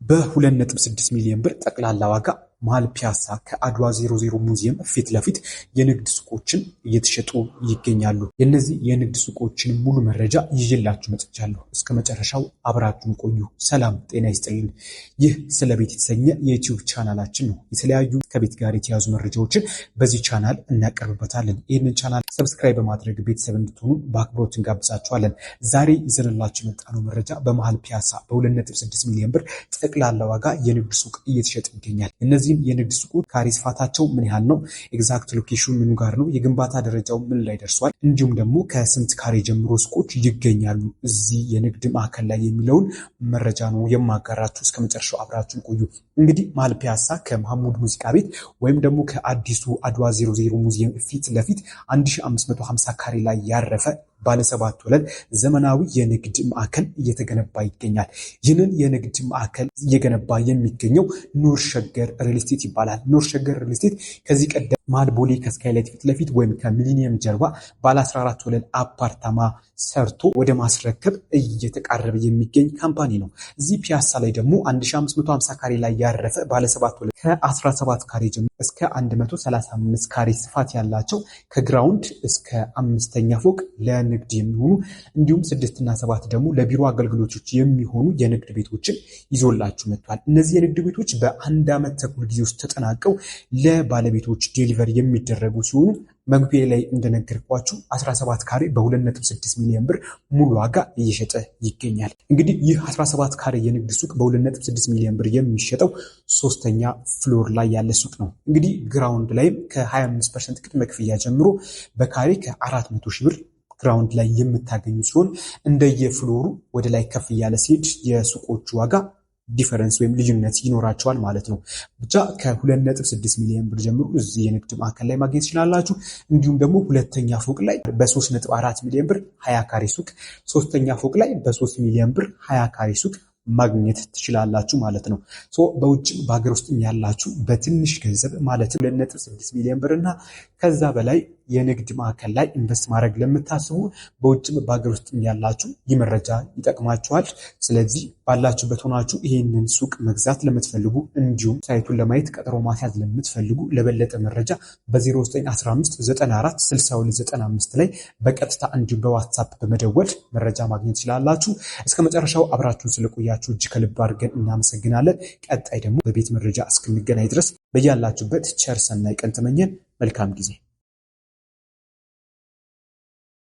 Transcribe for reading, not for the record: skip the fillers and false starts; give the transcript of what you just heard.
በ2.6 ሚሊዮን ብር ጠቅላላ ዋጋ መሃል ፒያሳ ከአድዋ 00 ሙዚየም ፊት ለፊት የንግድ ሱቆችን እየተሸጡ ይገኛሉ። የነዚህ የንግድ ሱቆችን ሙሉ መረጃ ይዤላችሁ መጥቻለሁ። እስከ መጨረሻው አብራችሁን ቆዩ። ሰላም ጤና ይስጥልን። ይህ ስለ ቤት የተሰኘ የዩቲዩብ ቻናላችን ነው። የተለያዩ ከቤት ጋር የተያዙ መረጃዎችን በዚህ ቻናል እናቀርብበታለን። ይህንን ቻናል ሰብስክራይብ በማድረግ ቤተሰብ እንድትሆኑ በአክብሮት እንጋብዛችኋለን። ዛሬ ይዘንላችሁ የመጣነው መረጃ በመሃል ፒያሳ በ2.6 ሚሊዮን ብር ጠቅላላ ዋጋ የንግድ ሱቅ እየተሸጠ ይገኛል። እነዚህ የንግድ ሱቆች ካሬ ስፋታቸው ምን ያህል ነው? ኤግዛክት ሎኬሽኑ ምኑ ጋር ነው? የግንባታ ደረጃው ምን ላይ ደርሷል? እንዲሁም ደግሞ ከስንት ካሬ ጀምሮ ሱቆች ይገኛሉ እዚህ የንግድ ማዕከል ላይ የሚለውን መረጃ ነው የማጋራችሁ። እስከ መጨረሻው አብራችሁን ቆዩ። እንግዲህ መሃል ፒያሳ ከመሐሙድ ሙዚቃ ቤት ወይም ደግሞ ከአዲሱ አድዋ 00 ሙዚየም ፊት ለፊት 1550 ካሬ ላይ ያረፈ ባለ 7 ወለል ዘመናዊ የንግድ ማዕከል እየተገነባ ይገኛል። ይህንን የንግድ ማዕከል እየገነባ የሚገኘው ኑር ሸገር ሪል ስቴት ይባላል። ኑር ሸገር ሪል ስቴት ከዚህ ቀደም መሃል ቦሌ ከስካይላይት ፊት ለፊት ወይም ከሚሊኒየም ጀርባ ባለ 14 ወለል አፓርታማ ሰርቶ ወደ ማስረከብ እየተቃረበ የሚገኝ ካምፓኒ ነው። እዚህ ፒያሳ ላይ ደግሞ 1550 ካሬ ላይ ያረፈ ባለ 7 ወለል ከ17 ካሬ ጀምሮ እስከ 135 ካሬ ስፋት ያላቸው ከግራውንድ እስከ 5ኛ ፎቅ ለንግድ የሚሆኑ እንዲሁም 6 እና 7 ደግሞ ለቢሮ አገልግሎቶች የሚሆኑ የንግድ ቤቶችን ይዞላችሁ መጥቷል። እነዚህ የንግድ ቤቶች በአንድ ዓመት ተኩል ጊዜ ውስጥ ተጠናቀው ለባለቤቶች ዴሊቨሪ የሚደረጉ ሲሆኑ መግቢያ ላይ እንደነገርኳችሁ 17 ካሬ በ2.6 ሚሊዮን ብር ሙሉ ዋጋ እየሸጠ ይገኛል። እንግዲህ ይህ 17 ካሬ የንግድ ሱቅ በ2.6 ሚሊዮን ብር የሚሸጠው 3ኛ ፍሎር ላይ ያለ ሱቅ ነው። እንግዲህ ግራውንድ ላይም ከ25% ቅድመ ክፍያ ጀምሮ በካሬ ከ400 ሺህ ብር ግራውንድ ላይ የምታገኙ ሲሆን እንደየፍሎሩ ወደ ላይ ከፍ እያለ ሲሄድ የሱቆቹ ዋጋ ዲፈረንስ ወይም ልዩነት ይኖራቸዋል ማለት ነው። ብቻ ከ2.6 ሚሊዮን ብር ጀምሮ እዚህ የንግድ ማዕከል ላይ ማግኘት ትችላላችሁ። እንዲሁም ደግሞ ሁለተኛ ፎቅ ላይ በ3.4 ሚሊዮን ብር 20 ካሬ ሱቅ፣ ሶስተኛ ፎቅ ላይ በ3 ሚሊዮን ብር 20 ካሬ ሱቅ ማግኘት ትችላላችሁ ማለት ነው። በውጭም በሀገር ውስጥም ያላችሁ በትንሽ ገንዘብ ማለት 2.6 ሚሊዮን ብር እና ከዛ በላይ የንግድ ማዕከል ላይ ኢንቨስት ማድረግ ለምታስቡ በውጭም በሀገር ውስጥም ያላችሁ ይህ መረጃ ይጠቅማችኋል። ስለዚህ ባላችሁበት ሆናችሁ ይህንን ሱቅ መግዛት ለምትፈልጉ እንዲሁም ሳይቱን ለማየት ቀጠሮ ማስያዝ ለምትፈልጉ ለበለጠ መረጃ በ0915 94 6295 ላይ በቀጥታ እንዲሁም በዋትሳፕ በመደወል መረጃ ማግኘት ትችላላችሁ። እስከ መጨረሻው አብራችሁን ስለቆያችሁ እጅግ ከልብ አድርገን እናመሰግናለን። ቀጣይ ደግሞ በቤት መረጃ እስክንገናኝ ድረስ በያላችሁበት ቸር ሰናይ ቀን ተመኘን። መልካም ጊዜ